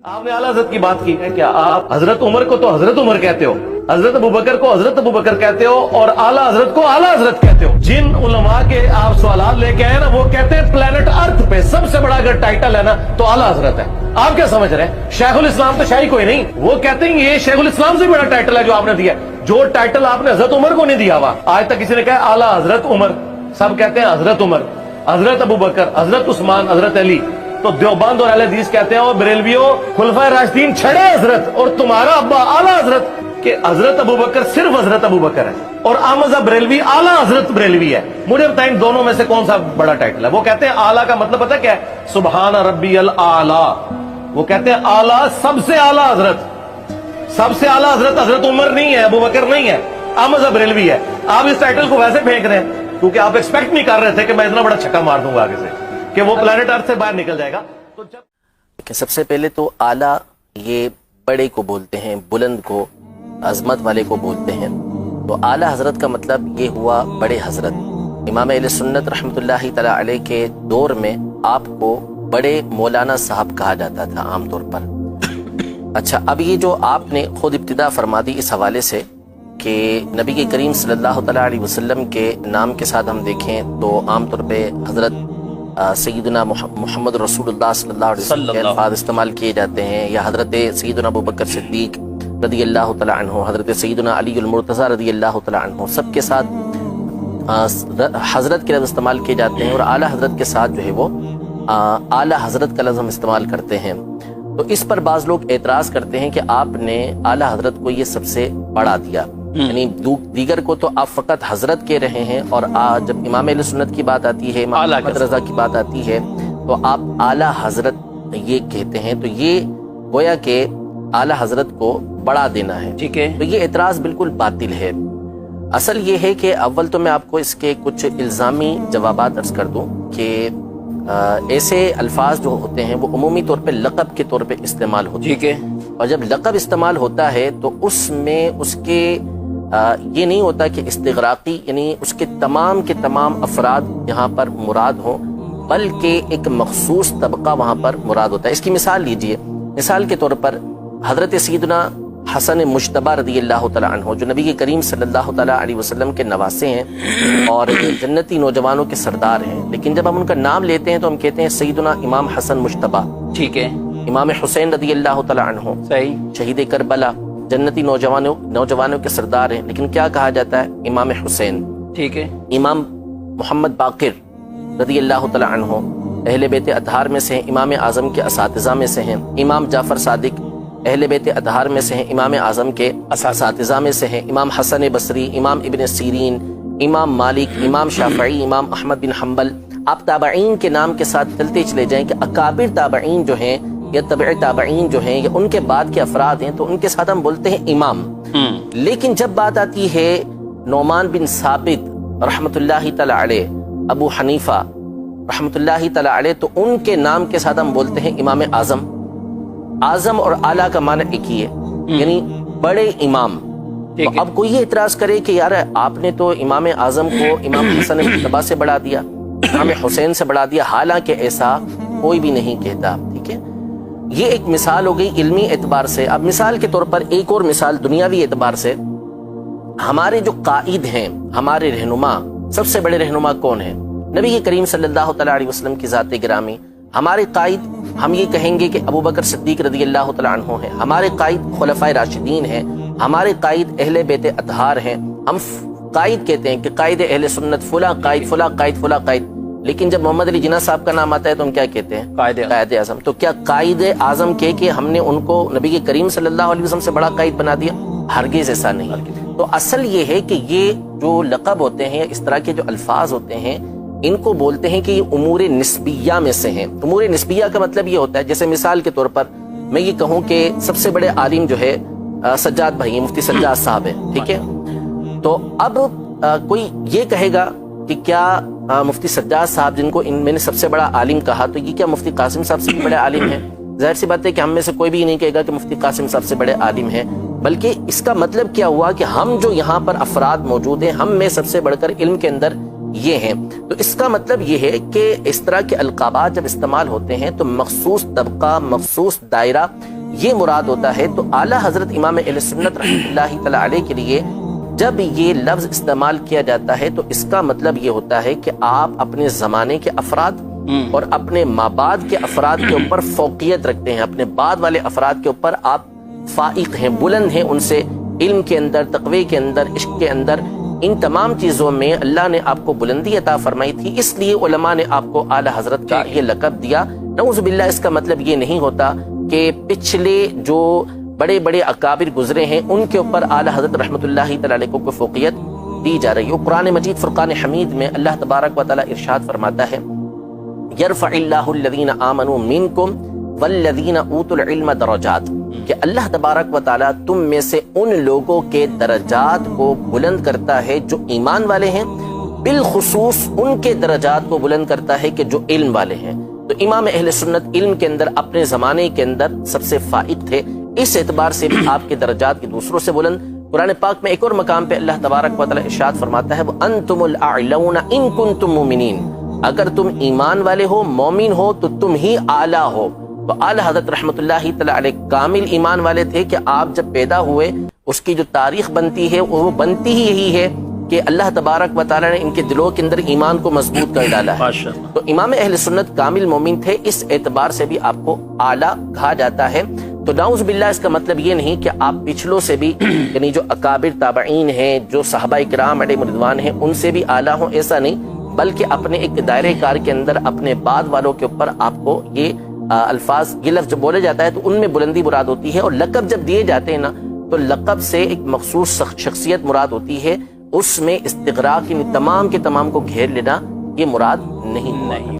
आपने आला हजरत की बात की है, क्या आप हजरत उमर को तो हजरत उमर कहते हो, हजरत अबू बकर को हजरत अबू बकर कहते हो और आला हजरत को आला हजरत कहते हो। जिन उलमा के आप सवाल लेके आए ना, वो कहते हैं प्लेनेट अर्थ पे सबसे बड़ा अगर टाइटल है ना तो आला हजरत है। आप क्या समझ रहे हैं? शेखुल इस्लाम तो शाही कोई नहीं, वो कहते हैं ये शेखुल इस्लाम से बड़ा टाइटल है जो आपने दिया, जो टाइटल आपने हजरत उमर को नहीं दिया हुआ। आज तक किसी ने कहा आला हजरत उमर, सब कहते हैं हजरत उमर, हजरत अबू बकर, हजरत उस्मान, हजरत अली। तो देवबंद और अहले हदीस कहते हैं और बरेलवियों खुलफाए राशिदीन छड़े हजरत और तुम्हारा अब्बा आला हजरत, कि हजरत अबू बकर सिर्फ हजरत अबू बकर है और अहमद बरेलवी आला हजरत बरेलवी है। मुझे बताएं दोनों में से कौन सा बड़ा टाइटल है? वो कहते हैं आला का मतलब पता क्या है? सुबहान रब्बियल आला। वो कहते हैं आला सबसे आला हजरत, सबसे आला हजरत हजरत उमर नहीं है, अबू बकर नहीं है, अहमद बरेलवी है। आप इस टाइटल को वैसे फेंक रहे हैं क्योंकि आप एक्सपेक्ट नहीं कर रहे थे कि मैं इतना बड़ा छक्का मार दूंगा आगे से कि वो प्लेनेट अर्थ से बाहर निकल जाएगा। तो जब सबसे पहले तो आला ये बड़े को बोलते हैं, बुलंद को, अजमत वाले को बोलते हैं। तो आला हजरत का मतलब ये हुआ बड़े हजरत। इमाम अहले सुन्नत रहमतुल्लाहि तआला अलैह के दौर में आपको बड़े मौलाना साहब कहा जाता था आमतौर पर। अच्छा, अब ये जो आपने खुद इब्तिदा फरमा दी इस हवाले से कि नबी के करीम सल्लल्लाहु तआला अलैहि वसल्लम के नाम के साथ हम देखें तो आमतौर पे हजरत सैयदना मोहम्मद रसूलुल्लाह सल्लल्लाहु अलैहि वसल्लम के अल्फाज इस्तेमाल किए जाते हैं, या हजरत सैयदना अबू बकर सिद्दीक रदी अल्लाह तआला अन्हु, हजरत सैयदना अली अल मुर्तज़ा रदी अल्लाह तआला अन्हु, सबके साथ हजरत के लफ्ज़ इस्तेमाल किए जाते हैं और आला हजरत के साथ जो है वो आला हजरत का लफ्ज़ हम इस्तेमाल करते हैं। तो इस पर बाज़ लोग एतराज़ करते हैं कि आपने आला हजरत को ये सबसे बढ़ा दिया, यानी दीगर को तो आप फकत हजरत कह रहे हैं और जब इमाम अहले सुन्नत की बात आती है, इमाम अहमद रज़ा की बात आती है तो आप आला हजरत ये कहते हैं। तो ये गोया के आला हजरत को बढ़ा देना है, ठीक है। तो ये एतराज़ बिल्कुल बातिल है। असल ये है कि अव्वल तो मैं आपको इसके कुछ इल्ज़ामी जवाबात अर्ज़ कर दूं कि ऐसे अल्फाज जो होते हैं वो उमूमी तौर पे लक़ब के तौर पे इस्तेमाल होते हैं, ठीक है। और जब लक़ब इस्तेमाल होता है तो उसमें उसके ये नहीं होता कि इस्तिग़राक़ी यानी उसके तमाम के तमाम अफराद यहाँ पर मुराद हों, बल्कि एक मखसूस तबका वहाँ पर मुराद होता है। इसकी मिसाल लीजिए, मिसाल के तौर पर हज़रत सैयदना हसन मुज्तबा रज़ी अल्लाह तआला अन्हु जो नबी के करीम सल्लल्लाहु तआला अलैहि वसल्लम के नवासे हैं और जन्नती नौजवानों के सरदार हैं, लेकिन जब हम उनका नाम लेते हैं तो हम कहते हैं सैयदना इमाम हसन मुज्तबा, ठीक है। इमाम हुसैन रज़ी अल्लाह तआला अन्हु, सही, शहीद करबला, जन्नती नौजवानों के सरदार हैं, लेकिन क्या कहा जाता है? इमाम हुसैन, ठीक है। इमाम मोहम्मद बाकिर रज़ी अल्लाह तआला अन्हु अहले बैत अतहार में से हैं, इमाम आज़म के असातिज़ा में से हैं। इमाम जाफ़र सादिक अहले बैत अतहार में से हैं, इमाम आज़म के असातिज़ा में से हैं। इमाम हसन बसरी, इमाम इब्न सीरीन, इमाम मालिक, इमाम शाफ़ई, इमाम अहमद बिन हम्बल। आप ताबईन के नाम के साथ चलते चले जाएं कि अकाबिर ताबईन जो हैं या तबई ताबईन जो हैं या उनके बाद के अफराद हैं तो उनके साथ हम बोलते हैं इमाम। लेकिन जब बात आती है नौमान बिन साबित रहमतुल्लाहि तआला अलैह, अबू हनीफा रहमतुल्लाहि तआला अलैह, तो उनके नाम के साथ हम बोलते हैं इमाम आज़म। आज़म और आला का माना एक ही है, यानी बड़े इमाम। तो अब कोई ये इतराज करे कि यार आपने तो इमाम आज़म को इमाम हसन मुज्तबा से बढ़ा दिया, इमाम हुसैन से बढ़ा दिया, हालांकि ऐसा कोई भी नहीं कहता, ठीक है। ये एक मिसाल हो गई इल्मी एतबार से। अब मिसाल के तौर पर एक और मिसाल दुनियावी एतबार से, हमारे जो कायद हैं, हमारे रहनुमा, सबसे बड़े रहनुमा कौन है? नबी के करीम सल्लल्लाहु तआला अलैहि वसल्लम की ज़ात गिरामी। हमारे कायद हम ये कहेंगे कि अबू बकर सिद्दीक रज़ी अल्लाह तआला अन्हु हैं, हमारे कायद खुलफाए राशिदीन हैं, हमारे कायद अहले बैत अतहार हैं। हम कायद कहते हैं कि कायद अहले सुन्नत फुला कायद, फुला कायद, फुला कायद, लेकिन जब मोहम्मद अली जिन्ना साहब का नाम आता है तो हम क्या कहते हैं? कायद आज़म। तो क्या कायद आज़म कह के हमने उनको नबी के करीम सल्लल्लाहु अलैहि वसल्लम से बड़ा कायद बना दिया? हरगिज़ ऐसा नहीं। तो असल ये है कि ये जो लक़ब होते हैं, इस तरह के जो अल्फाज होते हैं, इनको बोलते हैं कि ये उमूर निस्बिया में से हैं। उमूर निस्बिया का मतलब ये होता है, जैसे मिसाल के तौर पर मैं ये कहूँ कि सबसे बड़े आलिम जो है सज्जाद भाई, मुफ्ती सज्जाद साहब है, ठीक है। तो अब कोई ये कहेगा कि क्या मुफ्ती सज्जाद साहब जिनको मैंने सबसे बड़ा आलिम कहा, तो ये क्या मुफ्ती कासिम साहब से भी बड़े आलिम हैं? जाहिर सी बात है कि हम में से कोई भी नहीं कहेगा कि मुफ्ती कासिम साहब से बड़े आलिम हैं, बल्कि इसका मतलब क्या हुआ कि हम जो यहाँ पर अफराद मौजूद हैं, हम में सबसे बढ़कर इल्म के अंदर یہ ہیں. تو اس کا مطلب یہ ہے کہ اس طرح کے القابات جب استعمال ہوتے ہیں تو مخصوص طبقہ، مخصوص دائرہ یہ مراد ہوتا ہے. تو اعلیٰ حضرت امام اہل سنت رحمۃ اللہ تعالی علیہ کے لیے جب یہ لفظ استعمال کیا جاتا ہے تو اس کا مطلب یہ ہوتا ہے کہ آپ اپنے زمانے کے افراد اور اپنے مابعد کے افراد کے اوپر فوقیت رکھتے ہیں، اپنے بعد والے افراد کے اوپر آپ فائق ہیں، بلند ہیں ان سے، علم کے اندر، تقوی کے اندر، عشق کے اندر، ان تمام چیزوں میں اللہ نے آپ کو بلندی عطا فرمائی تھی. اس لیے علماء نے آپ کو اعلیٰ حضرت کا یہ لقب دیا. نعوذ باللہ اس کا مطلب یہ نہیں ہوتا کہ پچھلے جو بڑے بڑے اکابر گزرے ہیں ان کے اوپر اعلیٰ حضرت رحمۃ اللہ تعالی علیہ کو کوئی فوقیت دی جا رہی ہے. قرآن مجید فرقان حمید میں اللہ تبارک و تعالی ارشاد فرماتا ہے یرفع اللہ الذین آمنوا منکم والذین اوتوا العلم درجات، کہ اللہ تبارک و تعالی تم میں سے ان لوگوں کے درجات کو بلند کرتا ہے جو ایمان والے ہیں، بالخصوص ان کے درجات کو بلند کرتا ہے کہ جو علم والے ہیں. تو امام اہل سنت علم کے اندر اپنے زمانے کے اندر سب سے فائق تھے، اس اعتبار سے بھی آپ کے درجات کے دوسروں سے بلند. قرآن پاک میں ایک اور مقام پہ اللہ تبارک و تعالی ارشاد فرماتا ہے وَأَنْتُمُ الْأَعْلَوْنَ إِن كُنْتُم مُؤْمِنِينَ، اگر تم ایمان والے ہو، مومن ہو تو تم ہی اعلیٰ ہو. تو اعلیٰ حضرت رحمۃ اللہ تعالی علیہ کامل ایمان والے تھے کہ آپ جب پیدا ہوئے اس کی جو تاریخ بنتی ہے وہ بنتی ہی یہی ہے کہ اللہ تبارک و تعالی نے ان کے دلوں کے اندر ایمان کو مضبوط کر ڈالا ہے. تو امام اہل سنت کامل مومن تھے، اس اعتبار سے بھی آپ کو اعلیٰ کہا جاتا ہے. تو نعوذ باللہ اس کا مطلب یہ نہیں کہ آپ پچھلوں سے بھی یعنی جو اکابر تابعین ہیں، جو صحابہ کرام علیہم رضوان ہیں، ان سے بھی اعلیٰ ہوں، ایسا نہیں، بلکہ اپنے ایک دائرے کار کے اندر اپنے بعد والوں کے اوپر آپ کو یہ الفاظ، یہ لفظ جب بولے جاتا ہے تو ان میں بلندی مراد ہوتی ہے. اور لقب جب دیے جاتے ہیں نا تو لقب سے ایک مخصوص شخصیت مراد ہوتی ہے، اس میں استغراق یعنی تمام کے تمام کو گھیر لینا یہ مراد نہیں.